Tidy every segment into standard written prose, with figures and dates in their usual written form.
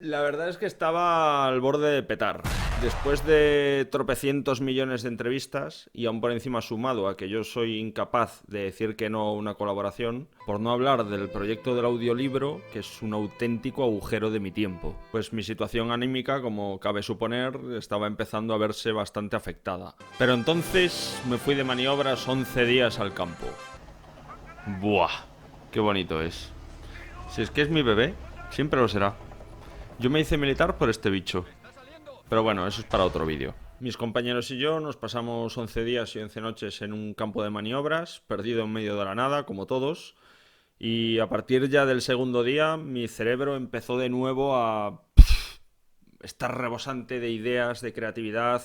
La verdad es que estaba al borde de petar. Después de tropecientos millones de entrevistas y aún por encima sumado a que yo soy incapaz de decir que no a una colaboración, por no hablar del proyecto del audiolibro, que es un auténtico agujero de mi tiempo. Pues mi situación anímica, como cabe suponer, estaba empezando a verse bastante afectada. Pero entonces me fui de maniobras 11 días al campo. Buah, qué bonito es. Si es que es mi bebé, siempre lo será. Yo me hice militar por este bicho. Pero bueno, eso es para otro vídeo. Mis compañeros y yo nos pasamos 11 días y 11 noches en un campo de maniobras, perdido en medio de la nada, como todos. Y a partir ya del segundo día, mi cerebro empezó de nuevo a estar rebosante de ideas, de creatividad,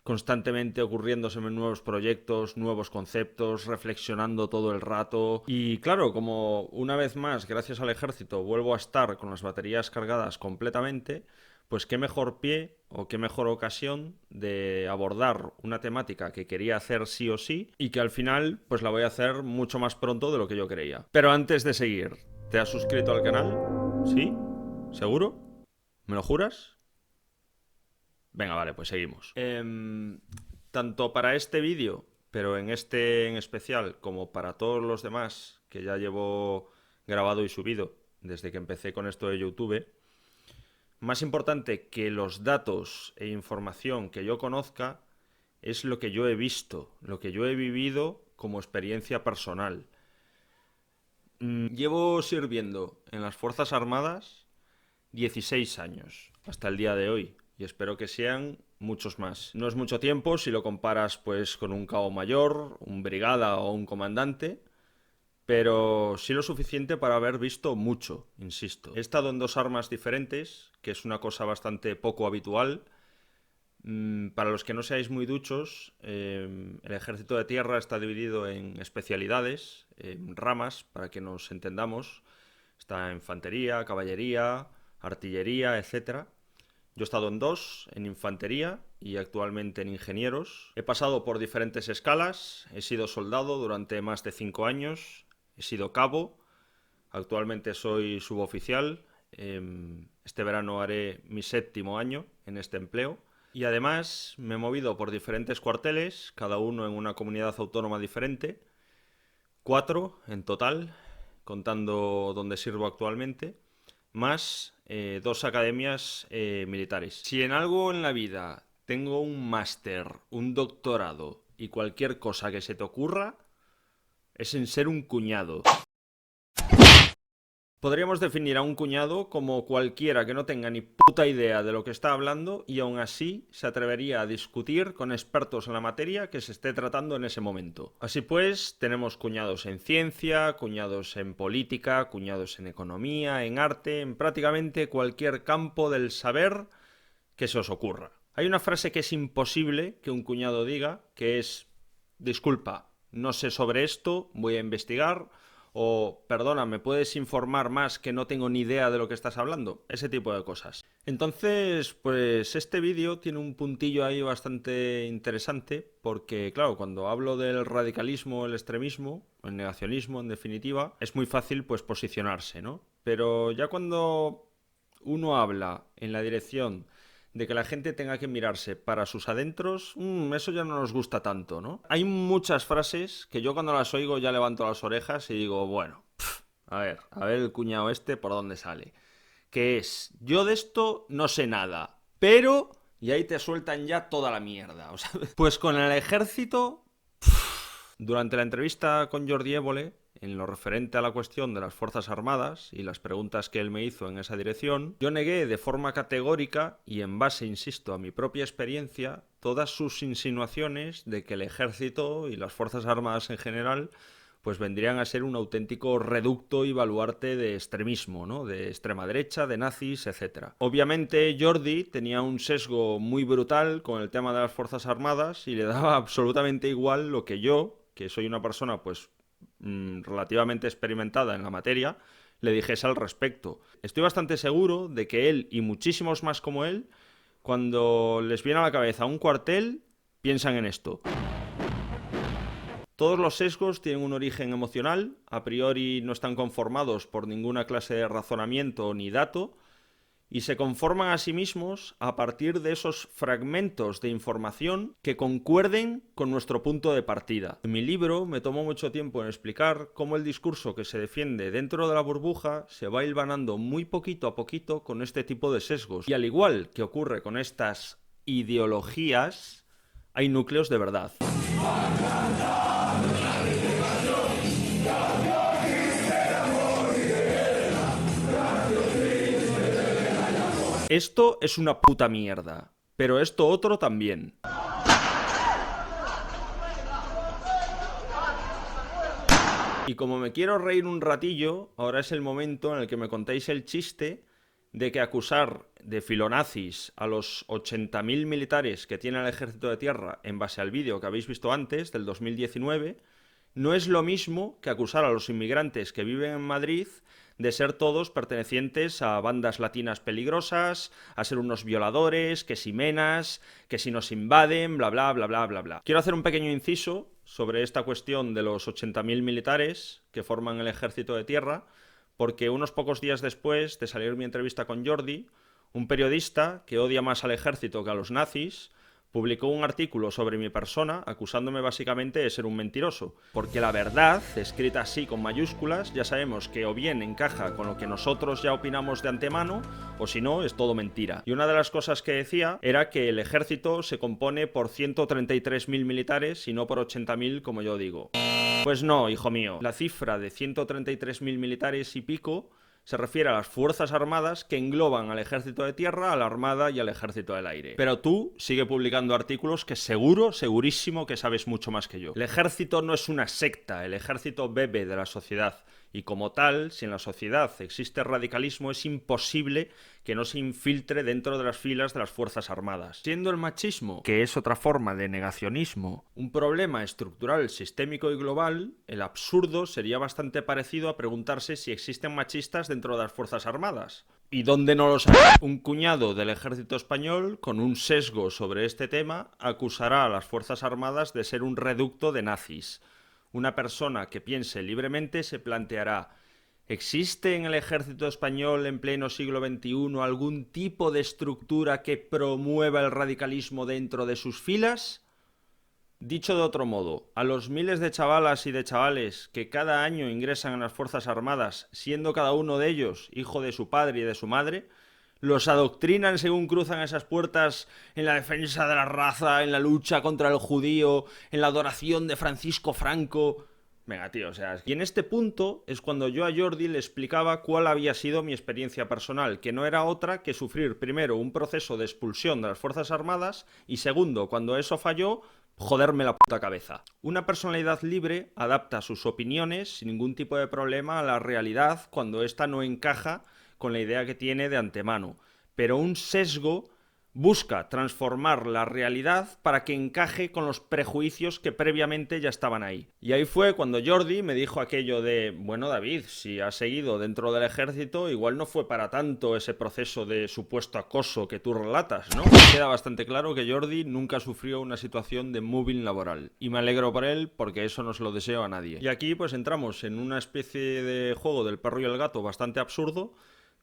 constantemente ocurriéndoseme nuevos proyectos, nuevos conceptos, reflexionando todo el rato. Y claro, como una vez más, gracias al ejército, vuelvo a estar con las baterías cargadas completamente, pues qué mejor pie o qué mejor ocasión de abordar una temática que quería hacer sí o sí y que al final pues la voy a hacer mucho más pronto de lo que yo creía. Pero antes de seguir, ¿te has suscrito al canal? ¿Sí? ¿Seguro? ¿Me lo juras? Venga, vale, pues seguimos. Tanto para este vídeo, pero en este en especial, como para todos los demás que ya llevo grabado y subido desde que empecé con esto de YouTube, más importante que los datos e información que yo conozca es lo que yo he visto, lo que yo he vivido como experiencia personal. Llevo sirviendo en las Fuerzas Armadas 16 años, hasta el día de hoy, y espero que sean muchos más. No es mucho tiempo si lo comparas pues con un cabo mayor, un brigada o un comandante, pero sí lo suficiente para haber visto mucho, insisto. He estado en dos armas diferentes, que es una cosa bastante poco habitual. Para los que no seáis muy duchos, el ejército de tierra está dividido en especialidades, en ramas, para que nos entendamos. Está infantería, caballería, artillería, etcétera. Yo he estado en dos, en infantería y actualmente en ingenieros. He pasado por diferentes escalas, he sido soldado durante más de 5 años, he sido cabo, actualmente soy suboficial. Este verano haré mi 7.º año en este empleo. Y además me he movido por diferentes cuarteles, cada uno en una comunidad autónoma diferente. 4 en total, contando donde sirvo actualmente, más 2 academias militares. Si en algo en la vida tengo un máster, un doctorado y cualquier cosa que se te ocurra, es en ser un cuñado. Podríamos definir a un cuñado como cualquiera que no tenga ni puta idea de lo que está hablando y aún así se atrevería a discutir con expertos en la materia que se esté tratando en ese momento. Así pues, tenemos cuñados en ciencia, cuñados en política, cuñados en economía, en arte, en prácticamente cualquier campo del saber que se os ocurra. Hay una frase que es imposible que un cuñado diga, que es: disculpa, no sé sobre esto, voy a investigar, o perdona, ¿me puedes informar más que no tengo ni idea de lo que estás hablando? Ese tipo de cosas. Entonces, pues este vídeo tiene un puntillo ahí bastante interesante porque, claro, cuando hablo del radicalismo, el extremismo, el negacionismo, en definitiva, es muy fácil pues posicionarse, ¿no? Pero ya cuando uno habla en la dirección de que la gente tenga que mirarse para sus adentros, eso ya no nos gusta tanto, ¿no? Hay muchas frases que yo cuando las oigo ya levanto las orejas y digo, bueno, a ver el cuñado este por dónde sale. Que es: yo de esto no sé nada, pero... Y ahí te sueltan ya toda la mierda. O sea, pues con el ejército... Durante la entrevista con Jordi Évole, en lo referente a la cuestión de las Fuerzas Armadas y las preguntas que él me hizo en esa dirección, yo negué de forma categórica y en base, insisto, a mi propia experiencia, todas sus insinuaciones de que el ejército y las Fuerzas Armadas en general pues vendrían a ser un auténtico reducto y baluarte de extremismo, ¿no? De extrema derecha, de nazis, etc. Obviamente Jordi tenía un sesgo muy brutal con el tema de las Fuerzas Armadas y le daba absolutamente igual lo que yo, que soy una persona pues relativamente experimentada en la materia, le dijese al respecto. Estoy bastante seguro de que él y muchísimos más como él, cuando les viene a la cabeza un cuartel, piensan en esto. Todos los sesgos tienen un origen emocional, a priori no están conformados por ninguna clase de razonamiento ni dato, y se conforman a sí mismos a partir de esos fragmentos de información que concuerden con nuestro punto de partida. En mi libro me tomó mucho tiempo en explicar cómo el discurso que se defiende dentro de la burbuja se va hilvanando muy poquito a poquito con este tipo de sesgos. Y al igual que ocurre con estas ideologías, hay núcleos de verdad. Esto es una puta mierda, pero esto otro también. Y como me quiero reír un ratillo, ahora es el momento en el que me contéis el chiste de que acusar de filonazis a los 80.000 militares que tiene el Ejército de Tierra en base al vídeo que habéis visto antes, del 2019, no es lo mismo que acusar a los inmigrantes que viven en Madrid de ser todos pertenecientes a bandas latinas peligrosas, a ser unos violadores, que si menas, que si nos invaden, bla bla bla bla bla bla. Quiero hacer un pequeño inciso sobre esta cuestión de los 80.000 militares que forman el Ejército de Tierra, porque unos pocos días después de salir mi entrevista con Jordi, un periodista que odia más al ejército que a los nazis publicó un artículo sobre mi persona acusándome básicamente de ser un mentiroso, porque la verdad, escrita así con mayúsculas, ya sabemos que o bien encaja con lo que nosotros ya opinamos de antemano, o si no, es todo mentira. Y una de las cosas que decía era que el ejército se compone por 133.000 militares y no por 80.000 como yo digo. Pues no, hijo mío, la cifra de 133.000 militares y pico se refiere a las Fuerzas Armadas que engloban al Ejército de Tierra, a la Armada y al Ejército del Aire. Pero tú sigue publicando artículos que segurísimo que sabes mucho más que yo. El Ejército no es una secta, el Ejército bebe de la sociedad. Y como tal, si en la sociedad existe radicalismo, es imposible que no se infiltre dentro de las filas de las Fuerzas Armadas. Siendo el machismo, que es otra forma de negacionismo, un problema estructural, sistémico y global, el absurdo sería bastante parecido a preguntarse si existen machistas dentro de las Fuerzas Armadas. ¿Y dónde no los hay? Un cuñado del ejército español, con un sesgo sobre este tema, acusará a las Fuerzas Armadas de ser un reducto de nazis. Una persona que piense libremente se planteará: ¿existe en el ejército español en pleno siglo XXI algún tipo de estructura que promueva el radicalismo dentro de sus filas? Dicho de otro modo, a los miles de chavalas y de chavales que cada año ingresan en las Fuerzas Armadas, siendo cada uno de ellos hijo de su padre y de su madre, los adoctrinan según cruzan esas puertas en la defensa de la raza, en la lucha contra el judío, en la adoración de Francisco Franco. Venga, tío, o sea... Y en este punto es cuando yo a Jordi le explicaba cuál había sido mi experiencia personal, que no era otra que sufrir primero un proceso de expulsión de las Fuerzas Armadas y segundo, cuando eso falló, joderme la puta cabeza. Una personalidad libre adapta sus opiniones sin ningún tipo de problema a la realidad cuando ésta no encaja con la idea que tiene de antemano, pero un sesgo busca transformar la realidad para que encaje con los prejuicios que previamente ya estaban ahí. Y ahí fue cuando Jordi me dijo aquello de: bueno, David, si has seguido dentro del ejército, igual no fue para tanto ese proceso de supuesto acoso que tú relatas, ¿no? Queda bastante claro que Jordi nunca sufrió una situación de mobbing laboral, y me alegro por él porque eso no se lo deseo a nadie. Y aquí pues entramos en una especie de juego del perro y el gato bastante absurdo,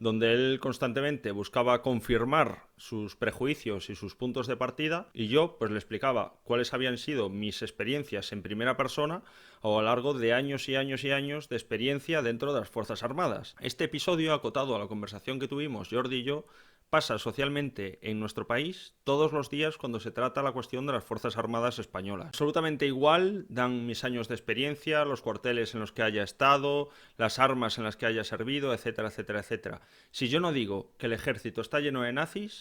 donde él constantemente buscaba confirmar sus prejuicios y sus puntos de partida, y yo pues le explicaba cuáles habían sido mis experiencias en primera persona a lo largo de años y años y años de experiencia dentro de las Fuerzas Armadas. Este episodio, acotado a la conversación que tuvimos Jordi y yo, pasa socialmente en nuestro país todos los días cuando se trata la cuestión de las Fuerzas Armadas españolas. Absolutamente igual dan mis años de experiencia, los cuarteles en los que haya estado, las armas en las que haya servido, etcétera, etcétera, etcétera. Si yo no digo que el ejército está lleno de nazis,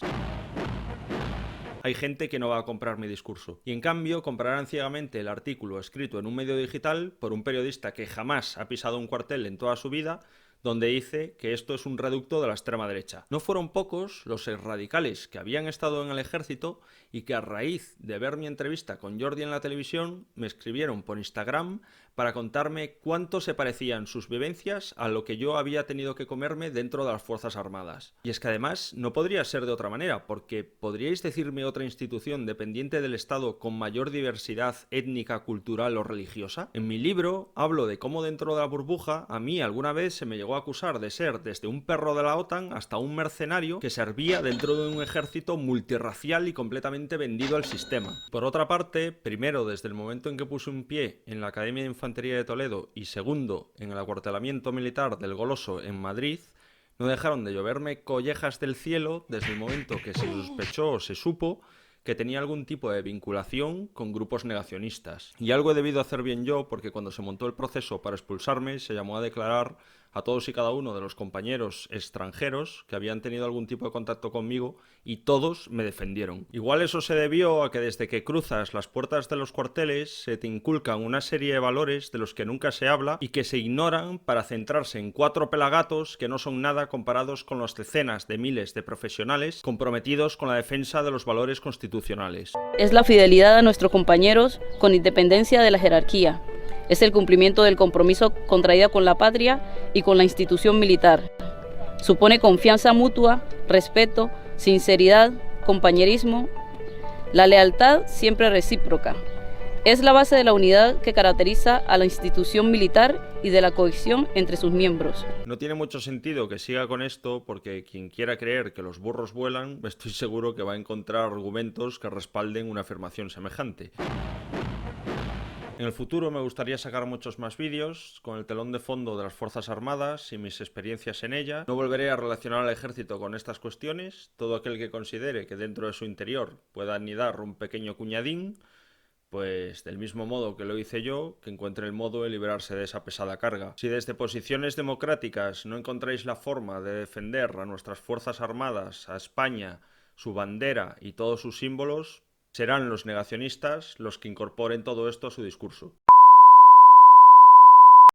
hay gente que no va a comprar mi discurso. Y en cambio comprarán ciegamente el artículo escrito en un medio digital por un periodista que jamás ha pisado un cuartel en toda su vida, donde dice que esto es un reducto de la extrema derecha. No fueron pocos los exradicales que habían estado en el ejército y que a raíz de ver mi entrevista con Jordi en la televisión me escribieron por Instagram para contarme cuánto se parecían sus vivencias a lo que yo había tenido que comerme dentro de las Fuerzas Armadas. Y es que además no podría ser de otra manera, porque ¿podríais decirme otra institución dependiente del Estado con mayor diversidad étnica, cultural o religiosa? En mi libro hablo de cómo dentro de la burbuja a mí alguna vez se me llegó a acusar de ser desde un perro de la OTAN hasta un mercenario que servía dentro de un ejército multirracial y completamente vendido al sistema. Por otra parte, primero desde el momento en que puse un pie en la Academia de Infantería de Toledo y segundo en el acuartelamiento militar del Goloso en Madrid, no dejaron de lloverme collejas del cielo desde el momento que se sospechó o se supo que tenía algún tipo de vinculación con grupos negacionistas. Y algo he debido hacer bien yo, porque cuando se montó el proceso para expulsarme, se llamó a declarar a todos y cada uno de los compañeros extranjeros que habían tenido algún tipo de contacto conmigo y todos me defendieron. Igual eso se debió a que desde que cruzas las puertas de los cuarteles se te inculcan una serie de valores de los que nunca se habla y que se ignoran para centrarse en 4 pelagatos que no son nada comparados con las decenas de miles de profesionales comprometidos con la defensa de los valores constitucionales. Es la fidelidad a nuestros compañeros con independencia de la jerarquía. Es el cumplimiento del compromiso contraído con la patria y con la institución militar. Supone confianza mutua, respeto, sinceridad, compañerismo, la lealtad siempre recíproca. Es la base de la unidad que caracteriza a la institución militar y de la cohesión entre sus miembros. No tiene mucho sentido que siga con esto porque quien quiera creer que los burros vuelan, estoy seguro que va a encontrar argumentos que respalden una afirmación semejante. En el futuro me gustaría sacar muchos más vídeos con el telón de fondo de las Fuerzas Armadas y mis experiencias en ellas. No volveré a relacionar al ejército con estas cuestiones. Todo aquel que considere que dentro de su interior pueda anidar un pequeño cuñadín, pues del mismo modo que lo hice yo, que encuentre el modo de liberarse de esa pesada carga. Si desde posiciones democráticas no encontráis la forma de defender a nuestras Fuerzas Armadas, a España, su bandera y todos sus símbolos, serán los negacionistas los que incorporen todo esto a su discurso.